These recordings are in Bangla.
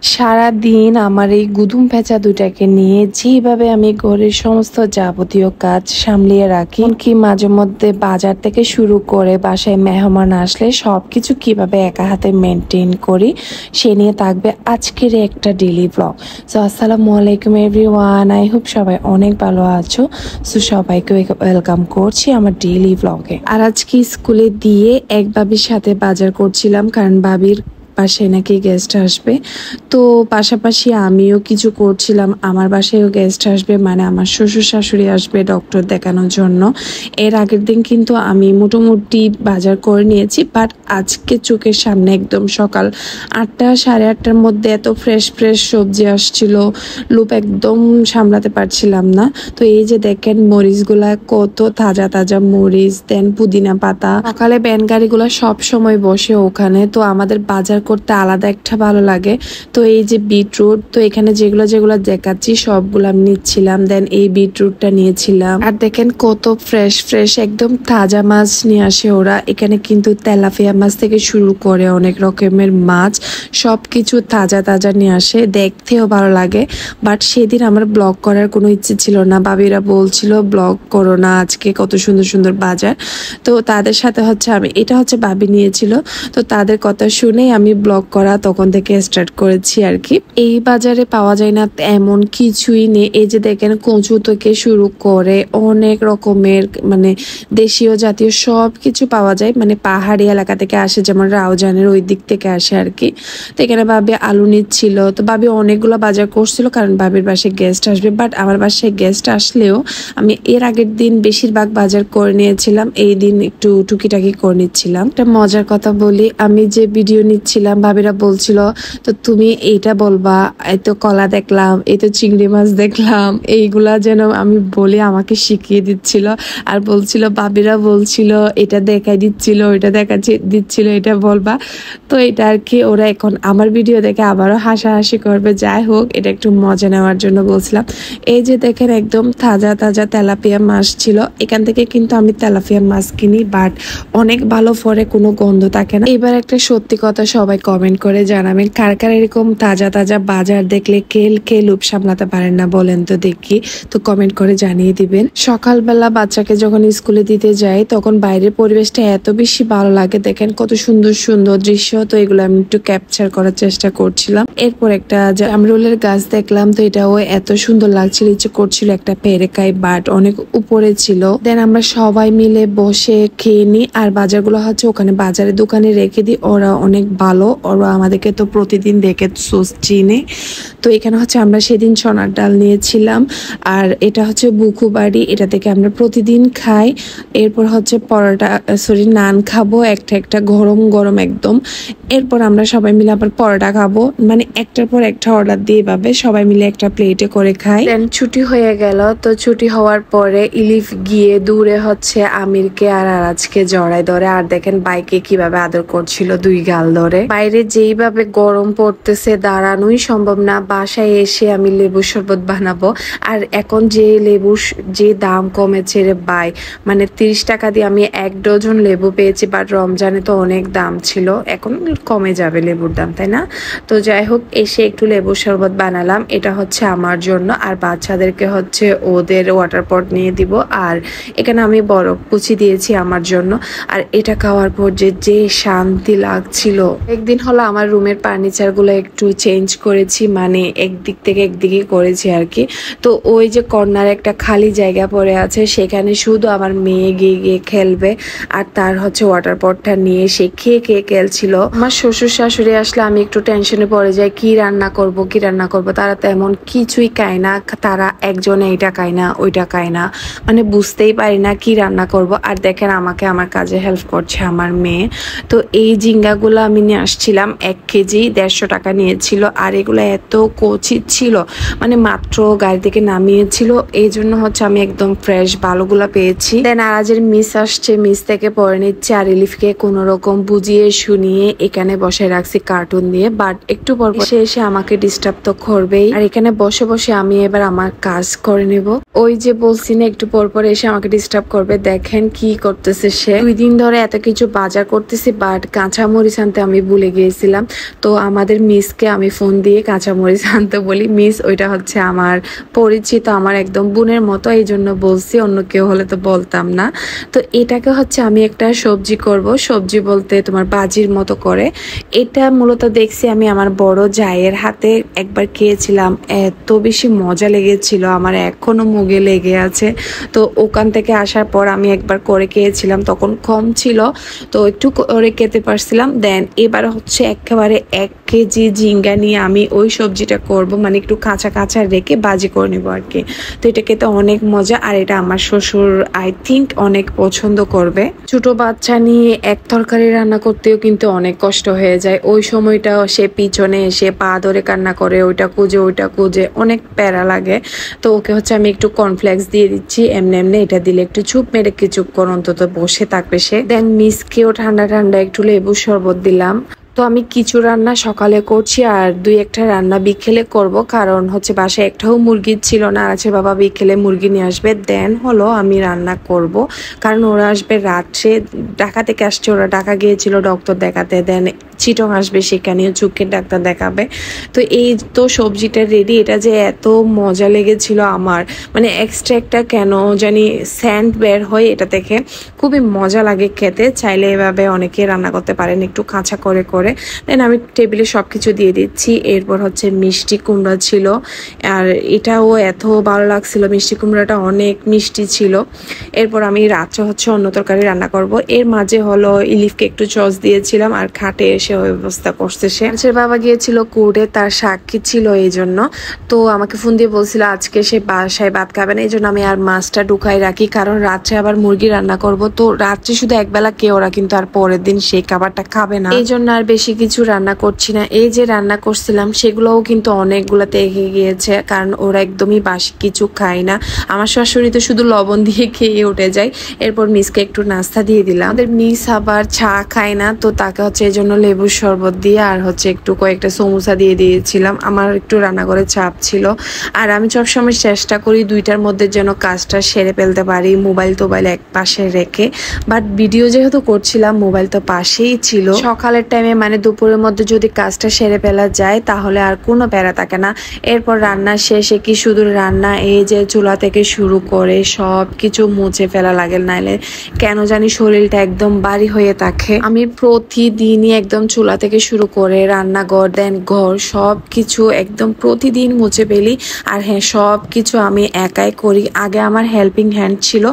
সারাদিন আমার এই গুদুম ভেজা দুটাকে নিয়ে যেভাবে আমি ঘরের সমস্ত যাবতীয় কাজ সামলিয়ে রাখি, কি মাঝে মধ্যে বাজার থেকে শুরু করে বাসায় মেহমান আসলে সবকিছু কিভাবে একা হাতে মেনটেন করি, সে নিয়ে থাকবে আজকের একটা ডেইলি ব্লগ। সো আসসালামু আলাইকুম এভরিওয়ান, আই হোপ সবাই অনেক ভালো আছো। সো সবাইকে ওয়েলকাম করছি আমার ডেইলি ব্লগে। আর আজকে স্কুলে দিয়ে এক ভাবির সাথে বাজার করছিলাম, কারণ ভাবির বাসায় নাকি গেস্ট আসবে। তো পাশাপাশি আমিও কিছু করছিলাম, আমার বাসায়ও গেস্ট আসবে, মানে আমার শ্বশুর শাশুড়ি আসবে ডক্টর দেখানোর জন্য। এর আগের দিন কিন্তু আমি মোটামুটি বাজার করে নিয়েছি, বাট আজকে চোখের সামনে একদম সকাল 8টা সাড়ে 8টার মধ্যে এত ফ্রেশ ফ্রেশ সবজি আসছিল, লুপ একদম সামলাতে পারছিলাম না। তো এই যে দেখেন মরিচগুলা কত তাজা তাজা মরিচ, দেন পুদিনা পাতা। সকালে ভ্যান গাড়িগুলা সব সময় বসে ওখানে, তো আমাদের বাজার করতে আলাদা একটা ভালো লাগে। তো এই যে বিটরুট, তো এখানে যেগুলো যেগুলো দেখাচ্ছি সবগুলো আমি নিচ্ছিলাম। দেন এই বিটরুটটা নিয়েছিলাম। আর দেখেন কত ফ্রেশ ফ্রেশ একদম তাজা মাছ নিয়ে আসে ওরা। এখানে কিন্তু তেলাপিয়া মাছ থেকে শুরু করে অনেক রকমের মাছ সবকিছু তাজা তাজা নিয়ে আসে, দেখতেও ভালো লাগে। বাট সেদিন আমার ব্লগ করার কোনো ইচ্ছে ছিল না, ভাবিরা বলছিল ব্লগ করো না আজকে, কত সুন্দর সুন্দর বাজার। তো তাদের সাথে এটা হচ্ছে ভাবি নিয়েছিল, তো তাদের কথা শুনেই আমি ব্লগ করা তখন থেকে স্টার্ট করেছি আর কি। এই বাজারে পাওয়া যায় না এমন কিছুই নেই। এই যে দেখেন কচু থেকে শুরু করে অনেক রকমের মানে দেশীয় জাতীয় সব কিছু পাওয়া যায়, মানে পাহাড়ি এলাকা থেকে আসে, যেমন রাউজানের ওই দিক থেকে আসে আর কি। তো এখানে ভাবি আলু নিচ্ছিল, তো ভাবি অনেকগুলো বাজার করছিল কারণ ভাবির বাসায় গেস্ট আসবে। বাট আমার বাসায় গেস্ট আসলেও আমি এর আগের দিন বেশিরভাগ বাজার করে নিয়েছিলাম, এই দিন একটু টুকিটাকি করে নিচ্ছিলাম। একটা মজার কথা বলি, আমি যে ভিডিও নিচ্ছিলাম ভাবিরা বলছিল তো তুমি এইটা বলবা, এই তো কলা দেখলাম, এই তো চিংড়ি মাছ দেখলাম, এইগুলা যেন আমি বলি আমাকে শিখিয়ে দিচ্ছিল। আর বলছিল ভাবিরা বলছিল এটা দেখাই দিচ্ছিল, ওইটা দিচ্ছিল, এটা বলবা। তো এটা আর কি ওরা এখন আমার ভিডিও দেখে আবারও হাসাহাসি করবে। যাই হোক, এটা একটু মজা নেওয়ার জন্য বলছিলাম। এই যে দেখেন একদম তাজা তাজা তেলাপিয়া মাছ ছিল। এখান থেকে কিন্তু আমি তেলাপিয়া মাছ কিনি, বাট অনেক ভালো ফরে, কোনো গন্ধ থাকে না। এবার একটা সত্যি কথা সবাই কমেন্ট করে জানাবেন, কার কার এরকম তাজা তাজা বাজার দেখলে কে লুপ সামলাতে পারেন না বলেন তো দেখি। তো কমেন্ট করে জানিয়ে দিবেন। সকালবেলা বাচ্চাকে যখন স্কুলে দিতে যাই তখন বাইরের পরিবেশটা এত বেশি ভালো লাগে, দেখেন কত সুন্দর সুন্দর দৃশ্য। তো এগুলো আমি একটু ক্যাপচার করার চেষ্টা করছিলাম। এরপর একটা জামরুলের গাছ দেখলাম, তো এটাও এত সুন্দর লাগছিল, ইচ্ছে করছিল একটা পেরে খাই, বাট অনেক উপরে ছিল। দেন আমরা সবাই মিলে বসে খেয়ে নিই। আর বাজারগুলো হচ্ছে ওখানে বাজারের দোকানে রেখে দিই, ওরা অনেক ভালো, ওরা আমাদেরকে তো প্রতিদিন দেখে চিনে। তো এখানে হচ্ছে আমরা সেদিন সোনার ডাল নিয়েছিলাম, আর এটা হচ্ছে বুকুবাড়ি, এটা থেকে আমরা প্রতিদিন খাই। এরপর হচ্ছে নান খাবো একটা একটা গরম গরম একদম। এরপর আমরা সবাই মিলে আবার পরোটা খাবো, মানে একটার পর একটা অর্ডার দিয়ে পাবে, সবাই মিলে একটা প্লেটে করে খাই। দেন ছুটি হয়ে গেল। তো ছুটি হওয়ার পরে ইলিফ গিয়ে দূরে হচ্ছে আমিরকে আর আরাজকে জড়াই ধরে, আর দেখেন বাইকে কিভাবে আদর করছিল দুই গাল ধরে। বাইরে যেইভাবে গরম পড়তেছে দাঁড়ানোই সম্ভব না। বাসায় এসে আমি লেবু শরবত বানাবো। আর এখন যে লেবুর যে দাম কমেছে রে ভাই, মানে 30 টাকা দিয়ে আমি 1 ডজন লেবু পেয়েছি, বাট রমজানে তো অনেক দাম ছিল, এখন কমে যাবে লেবুর দাম, তাই না? তো যাই হোক, এসে একটু লেবু শরবত বানালাম, এটা হচ্ছে আমার জন্য, আর বাচ্চাদেরকে হচ্ছে ওদের ওয়াটার পট নিয়ে দিব। আর এখানে আমি বরফ কুচি দিয়েছি আমার জন্য। আর এটা খাওয়ার পর যে শান্তি লাগছিল। একদিন হলো আমার রুমের ফার্নিচার গুলো একটু চেঞ্জ করেছি, মানে একদিক থেকে একদিকে করেছি আর কি। তো ওই যে কর্নারে একটা খালি জায়গা পড়ে আছে, সেখানে শুধু আমার মেয়ে গিয়ে খেলবে। আর তার হচ্ছে ওয়াটার পটটা নিয়ে সে খেয়ে খেলছিল। আমার শ্বশুর শাশুড়ি আসলে আমি একটু টেনশনে পড়ে যাই, কি রান্না করব। তারা তেমন কিছুই খায় না, তারা একজনে এটা খায় না ওইটা খায় না, মানে বুঝতেই পারি না কি রান্না করব। আর দেখেন আমাকে আমার কাজে হেল্প করছে আমার মেয়ে। তো এই ঝিঙ্গাগুলো আমি নিয়ে আসছিলাম, 1 কেজি 150 টাকা নিয়েছিল। আর এগুলো এত কচি ছিল, মানে মাত্র গাড়ি থেকে নামিয়েছিল, এই জন্য হচ্ছে আমি একদম ফ্রেশ ভালোগুলো পেয়েছি। দেন আরাজের মিস আসছে, মিস থেকে পরে নিচ্ছে। আর রিলিফকে কোনো রকম বুঝিয়ে শুনিয়ে এখানে বসে রাখছি কার্টুন দিয়ে, বাট একটু পর এসে আমাকে ডিস্টার্ব তো করবেই। আর এখানে বসে বসে আমি এবার আমার কাজ করে নেব। ওই যে বলছি না একটু পর পর এসে আমাকে ডিস্টার্ব করবে, দেখেন কি করতেছে সে। 2 দিন ধরে এত কিছু বাজার করতেছি, বাট কাঁচামরিচ আনতে আমি ভুলে গিয়েছিলাম। তো আমাদের মিসকে আমি ফোন দিয়ে কাঁচামরিচ আনতে বলি। মিস ওইটা হচ্ছে আমার পরিচিত, আমার একদম বোনের মতো, এই জন্য বলছি, অন্য কেউ হলে তো বলতাম না। তো এটাকে হচ্ছে আমি একটা সবজি করব, সবজি বলতে তোমার বাজির মতো করে। এটা মূলত দেখছি আমি আমার বড় জায়ের হাতে একবার খেয়েছিলাম, এত বেশি মজা লেগেছিল, আমার এখনো মুগে লেগে আছে। তো ওখান থেকে আসার পর আমি একবার করে খেয়েছিলাম, তখন কম ছিল তো একটু করে খেতে পারছিলাম। দেন এবার হচ্ছে একেবারে 1 কেজি ঝিঙ্গা নিয়ে আমি ওই সবজিটা করব, মানে একটু কাঁচা কাঁচা রেখে বাজি করে নেবো আর কি। তো এটা খেতে অনেক মজা, আর এটা আমার শ্বশুর আই থিঙ্ক অনেক পছন্দ করবে। ছোট বাচ্চা নিয়ে এক তরকারি রান্না করতেও কিন্তু অনেক কষ্ট হয়ে যায়। ওই সময়টা সে পিছনে এসে পা ধরে কান্না করে, ওইটা খুঁজে অনেক প্যারা লাগে। তো ওকে হচ্ছে আমি একটু কর্নফ্লেক্স দিয়ে দিচ্ছি, এমনি এমনি এটা দিলে একটু চুপ মেরে কিছুক্ষণ অন্তত বসে থাকবে সে। দেন মিসকেও ঠান্ডা ঠান্ডা একটু লেবু শরবত দিলাম। তো আমি কিছু রান্না সকালে করছি আর 2-1টা রান্না বিকেলে করব, কারণ হচ্ছে বাসায় একটাও মুরগি ছিল না। আছে বাবা বিকেলে মুরগি নিয়ে আসবে, দেন হলো আমি রান্না করব, কারণ ওরা আসবে রাত্রে। ঢাকা থেকে আসছে, ওরা ঢাকা গিয়েছিল ডক্টর দেখাতে, দেন চিটং আসবে, সেখানেও চোখের ডাক্তার দেখাবে। তো এই তো সবজিটা রেডি। এটা যে এত মজা লেগেছিল আমার, মানে এক্সট্রা একটা কেন জানি স্যান্ড বের হয় এটা থেকে, খুবই মজা লাগে খেতে। চাইলে এভাবে অনেকে রান্না করতে পারেন একটু কাঁচা করে করে। দেন আমি টেবিলে সব কিছু দিয়ে দিচ্ছি। এরপর হচ্ছে মিষ্টি কুমড়া ছিল, আর এটাও এত ভালো লাগছিল, মিষ্টি কুমড়াটা অনেক মিষ্টি ছিল। এরপর আমি রাত্রে হচ্ছে অন্য তরকারি রান্না করব। এর মাঝে হলো ইলিফকে একটু সস দিয়েছিলাম, আর খাটে এসে ব্যবস্থা করছে সে বাবা গিয়েছিল কোর্টে, তার সাক্ষী ছিল এই জন্য। তো আমাকে ফোন দিয়ে বলছিল আজকে সে বাসায় ভাত খাবে না, এই জন্য আমি আর মাছটা ঢুকাই রাখি, কারণ রাত্রে আবার মুরগি রান্না করব। তো রাত্রে শুধু একবেলা কে, ওরা কিন্তু আর পরের দিন সেই খাবারটা খাবে না, এই জন্য আর বেশি কিছু রান্না করছি না। এই যে রান্না করছিলাম সেগুলোও কিন্তু অনেকগুলাতে এগিয়ে গিয়েছে, কারণ ওরা একদমই বাসি কিছু খায় না। আমার শাশুড়ি তো শুধু লবণ দিয়ে খেয়ে উঠে যায়। এরপর মিসকে একটু নাস্তা দিয়ে দিলাম। আমাদের মিস আবার চা খায় না, তো তাকে হচ্ছে এই জন্য লেবু শরবত দিয়ে আর হচ্ছে একটু কয়েকটা সমোসা দিয়ে দিয়েছিলাম। আমার একটু রান্নাঘরে চাপ ছিল, আর আমি সবসময় চেষ্টা করি 2টার মধ্যে যেন কাজটা সেরে ফেলতে পারি, মোবাইল এক পাশে রেখে। বাট ভিডিও যেহেতু করছিলাম মোবাইল তো পাশেই ছিল। সকালের টাইমে মানে দুপুরের মধ্যে যদি কাজটা সেরে ফেলা যায় তাহলে আর কোনো প্যারা থাকে না। এরপর রান্না শেষে কি শুধু রান্না, এই যে চুলা থেকে শুরু করে সব কিছু মুছে ফেলা লাগে, নাইলে কেন জানি শরীরটা একদম ভারী হয়ে থাকে। আমি প্রতিদিনই একদম চুলা থেকে শুরু করে রান্নাঘর দেন ঘর সব কিছু একদম প্রতিদিন মুছে ফেলি। আর হ্যাঁ, সব কিছু আমি একাই করি। আগে আমার হেল্পিং হ্যান্ড ছিল,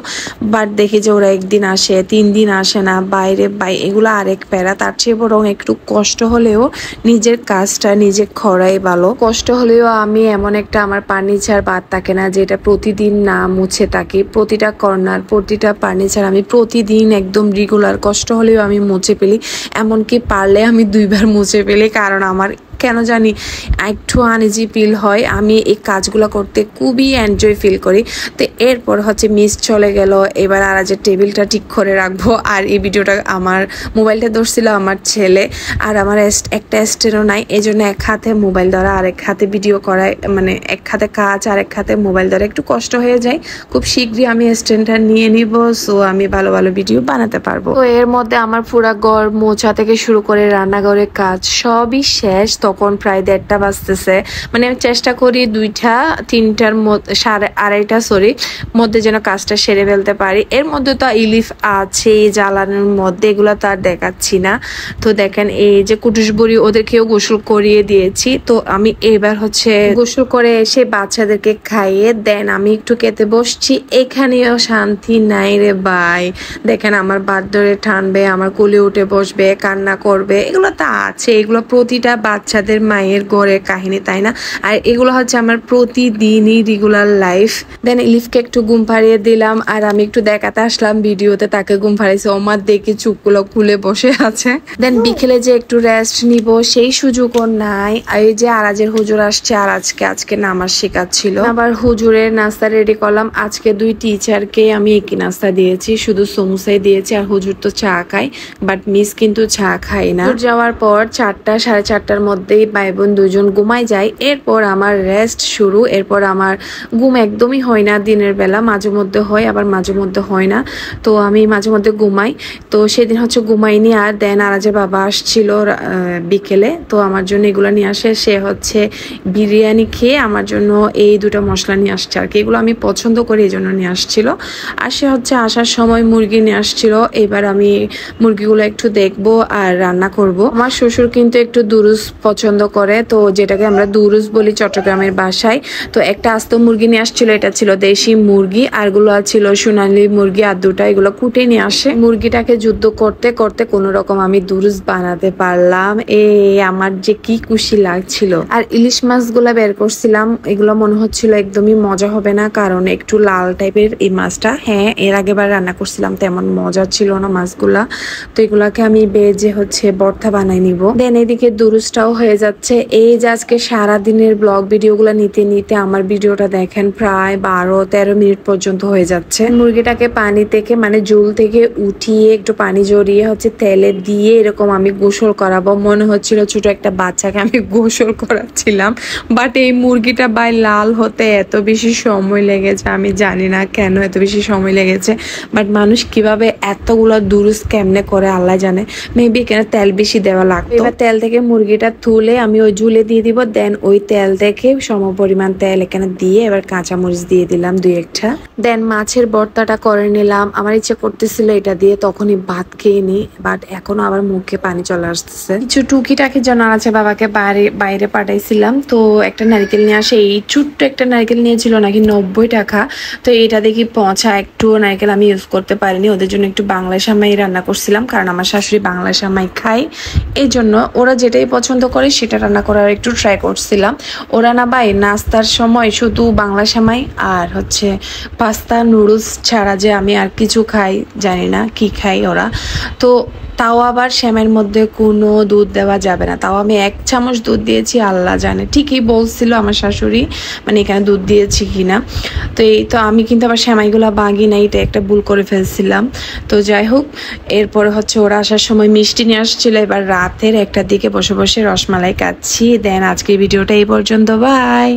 বাট দেখি যে ওরা 1 দিন আসে, 3 দিন আসে না, বাইরে এগুলো আরেক প্যারা। তার চেয়ে বরং একটু কষ্ট হলেও নিজের কাজটা নিজে করাই ভালো। কষ্ট হলেও আমি এমন একটা আমার ফার্নিচার বাদ থাকে না যেটা প্রতিদিন না মুছে থাকি। প্রতিটা কর্নার প্রতিটা ফার্নিচার আমি প্রতিদিন একদম রেগুলার কষ্ট হলেও আমি মুছে ফেলি। এমনকি পারলে আমি 2বার মুছে ফেলি, কারণ আমার কেন জানি একটু আনইজি ফিল হয়। আমি এই কাজগুলো করতে খুবই এনজয় ফিল করি। তো এরপর হচ্ছে মিস চলে গেল, এবার আর যে টেবিলটা ঠিক করে রাখবো। আর এই ভিডিওটা আমার মোবাইলটা ধরছিল আমার ছেলে, আর আমার একটা স্ট্যান্ডও নাই, এই জন্য এক হাতে মোবাইল ধরা আর এক হাতে ভিডিও করা, মানে এক হাতে কাজ আর এক হাতে মোবাইল ধরা একটু কষ্ট হয়ে যায়। খুব শীঘ্রই আমি স্ট্যান্ডটা নিয়ে নিব, সো আমি ভালো ভালো ভিডিও বানাতে পারবো। তো এর মধ্যে আমার পুরা ঘর মোছা থেকে শুরু করে রান্নাঘরের কাজ সবই শেষ। তখন প্রায় 1:30 বাজতেছে, মানে আমি চেষ্টা করি 2-3টার মধ্যে, 2:30 মধ্যে যেন কাজটা সেরে ফেলতে পারি। এর মধ্যে তো ইলিফ আছে জ্বালানোর মধ্যে, এগুলো তো আর দেখাচ্ছি না। তো দেখেন এই যে কুটুস বুড়ি, ওদেরকেও গোসল করিয়ে দিয়েছি। তো আমি এবার হচ্ছে গোসল করে এসে বাচ্চাদেরকে খাইয়ে দেন আমি একটু খেতে বসছি। এখানেও শান্তি নাই রে ভাই। দেখেন আমার বাদ ধরে টানবে, আমার কোলে উঠে বসবে, কান্না করবে, এগুলো তো আছে। এগুলো প্রতিটা বাচ্চাদের মায়ের ঘরের কাহিনী, তাই না? আর এগুলো হচ্ছে আমার প্রতিদিনই রেগুলার লাইফ। দেন ইলিফকে একটু ঘুম পাড়িয়ে দিলাম, আর আমি একটু দেখাতে আসলাম ভিডিওতে তাকে ঘুম পাড়িয়েছে। ওমার দেখে চুপগুলো খুলে বসে আছে। দেন বিকেলে যে একটু রেস্ট নিব সেই সুযোগও নাই। এই যে আরাজের হুজুর আসছে, আর আজকে নামাজ শেখাচ্ছিল। আবার হুজুরের নাস্তা রেডি করলাম। আজকে 2 টিচারকে আমি একই নাস্তা দিয়েছি, শুধু সমোসাই দিয়েছি। আর হুজুর তো চা খায়, বাট মিস কিন্তু চা খায় না। যাওয়ার পর 4টা 4:30টার মধ্যে মধ্যেই ভাই বোন দুজন ঘুমাই যায়, এরপর আমার রেস্ট শুরু। এরপর আমার ঘুম একদমই হয় না দিনের বেলা, মাঝে মধ্যে হয় আবার মাঝে মধ্যে হয় না। তো আমি মাঝে মধ্যে ঘুমাই। তো সেদিন হচ্ছে ঘুমাইনি। আর দেন আরাজের বাবা আসছিল বিকেলে, তো আমার জন্য এগুলো নিয়ে আসে। সে হচ্ছে বিরিয়ানি খেয়ে আমার জন্য এই দুটো মশলা নিয়ে আসছে আর কি, এগুলো আমি পছন্দ করি এই জন্য নিয়ে আসছিল। আর সে হচ্ছে আসার সময় মুরগি নিয়ে আসছিল। এবার আমি মুরগিগুলো একটু দেখবো আর রান্না করব। আমার শ্বশুর কিন্তু একটু দুরুস পছন্দ করে, তো যেটাকে আমরা দুরুস বলি চট্টগ্রামের ভাষায়। তো একটা আস্ত মুরগি নিয়ে আসছিল, এটা ছিল দেশি মুরগি, আর গুলো ছিল সোনালী মুরগি। আর দুটা এগুলো কুটে নিয়ে আসে। মুরগিটাকে যুদ্ধ করতে করতে কোনো রকম আমি দুরুস বানাতে পারলাম। আমার যে কি খুশি লাগছিল। আর ইলিশ মাছগুলা বের করছিলাম, এগুলো মনে হচ্ছিল একদমই মজা হবে না, কারণ একটু লাল টাইপের এই মাছটা। হ্যাঁ, এর আগেবার রান্না করছিলাম, তেমন মজা ছিল না মাছগুলা। তো এগুলাকে আমি বেজে হচ্ছে ভর্তা বানাই নিব। দেন এদিকে দুরুসটাও হয়ে যাচ্ছে। এই যে আজকে সারাদিনের ব্লগ ভিডিওগুলো নিতে নিতে আমার ভিডিওটা দেখেন প্রায় 12-13 মিনিট পর্যন্ত হয়ে যাচ্ছে। মুরগিটাকে পানি থেকে মানে ঝোল থেকে উঠিয়ে একটু পানি জড়িয়ে হচ্ছে তেলে দিয়ে এরকম আমি গোসল করাবো। মনে হচ্ছিল ছোট একটা বাচ্চাকে আমি গোসল করাচ্ছিলাম। বাট এই মুরগিটা বাই লাল হতে এত বেশি সময় লেগেছে, আমি জানি না কেন এত বেশি সময় লেগেছে। বাট মানুষ কিভাবে এতগুলো দুরুস কেমনে করে আল্লাহ জানে। মেবি এখানে তেল বেশি দেওয়া লাগতো। এবার তেল থেকে মুরগিটা তুলে আমি ওই ঝুলে দিয়ে দিব। দেন ওই তেল থেকে সম পরিমাণ তেল এখানে দিয়ে এবার কাঁচামরিচ দিয়ে দিলাম 2-1টা। দেন মাছের ভর্তাটা করে নিলাম। আমার ইচ্ছে করতেছিল এটা দিয়ে তখনই ভাত খেয়ে নি, বাট এখনো আবার মুখে পানি চলে আসতেছে। কিছু টুকিটাকি জন্য আছে বাবাকে বাইরে পাঠাইছিলাম। তো একটা নারকেল নিয়ে আসে, এই ছোট্ট একটা নারকেল নিয়েছিল নাকি 90 টাকা। তো এটা দেখি পচা, একটু নারকেল আমি ইউজ করতে পারিনি। ওদের জন্য একটু বাংলা সামাই রান্না করছিলাম, কারণ আমার শাশুড়ি বাংলা সামাই খায়, এই জন্য ওরা যেটাই পছন্দ করে সেটা রান্না করার একটু ট্রাই করছিলাম। ওরা না ভাই নাস্তার সময় শুধু বাংলা সামাই আর হচ্ছে পাস্তা নুডলস ছাড়া যে আমি আর কিছু খাই জানি না কি খাই ওরা। তো তাও আবার শ্যামের মধ্যে কোনো দুধ দেওয়া যাবে না, তাও আমি 1 চামচ দুধ দিয়েছি। আল্লাহ জানে, ঠিকই বলছিল আমার শাশুড়ি, মানে এখানে দুধ দিয়েছি কিনা। তো এই তো আমি কিন্তু আবার শ্যামাইগুলা বাগি না, এটা একটা ভুল করে ফেলছিলাম। তো যাই হোক, এরপরে হচ্ছে ওরা আসার সময় মিষ্টি নিয়ে আসছিল। এবার রাতের 1টার দিকে বসে বসে রসমালাই খাচ্ছি। দেন আজকের ভিডিওটা এই পর্যন্ত, বাই।